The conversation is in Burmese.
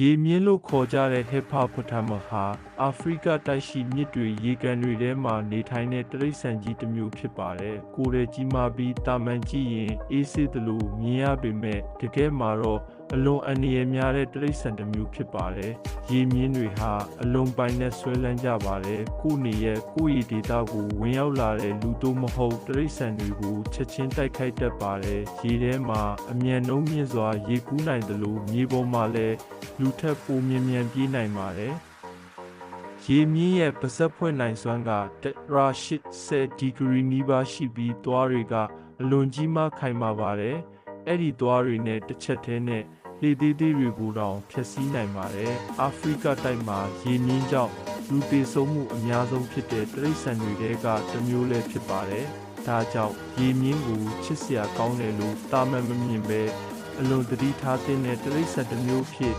ရေမြင့်လို့ခေါ်ကြတဲ့ hippopotamus ဟာအာဖရိကတိုက်ရှိမြစ်တွေရေကန်တွေထဲမှာနေထိုင်တဲ့တိရစ္ဆာန်ကြီးတစ်မျိုးဖြစ်ပါတယ်။ကိုယ်တည်းကြီးမားပြီးတာမန်ကြည့်ရင်အေးဆေးသလိုမြင်ရပေမဲ့တကယ်မှာတော့အလွန်အန္တရာယ်များတဲ့တိရစ္ဆာန်တစ်မျိုးဖြစ်ပါတယ်။ရေမြင့်တွေဟာအလွန်ပိုင်နဲ့ဆွဲလန်းကြပါတယ်။ကိုယ့်နေရဲ့ကိုယ့်ရေဒေသကိုဝင်ရောက်လာတဲ့လူတို့မဟုတ်တိရစ္ဆာန်တွေကိုချက်ချင်းတိုက်ခိုက်တတ်ပါတယ်။ရေထဲမှာအမြန်နှုန်းမြင့်စွာရေကူးနိုင်သလိုမြေပေါ်မှာလည်းလူထက်ပိုမြန်ပြေးနိုင်ပါတယ်။ရေမြင့်ရဲ့ပါးစပ်ဖွင့်နိုင်စွမ်းက180ဒီဂရီနီးပါးရှိပြီးသွားတွေကအလွန်ကြီးမားခိုင်မာပါတယ်။အဲ့ဒီသွားတွေနဲ့တစ်ချက်တည်းနဲ့လေသေးသေးတွေကိုတောင်ဖျက်ဆီးနိုင်ပါတယ်။အာဖရိကတိုက်မှာရေမြင့်ကြောင့်လူသေဆုံးမှုအများဆုံးဖြစ်တဲ့တိရစ္ဆာန်တွေကတစ်မျိုးလည်းဖြစ်ပါတယ်။ဒါကြောင့်ရေမြင့်ကိုချစ်စရာကောင်းတယ်လို့တာမန်မမြင်ပဲအလွန်သတိထားတဲ့တိရစ္ဆာန်တစ်မျိုးဖြစ်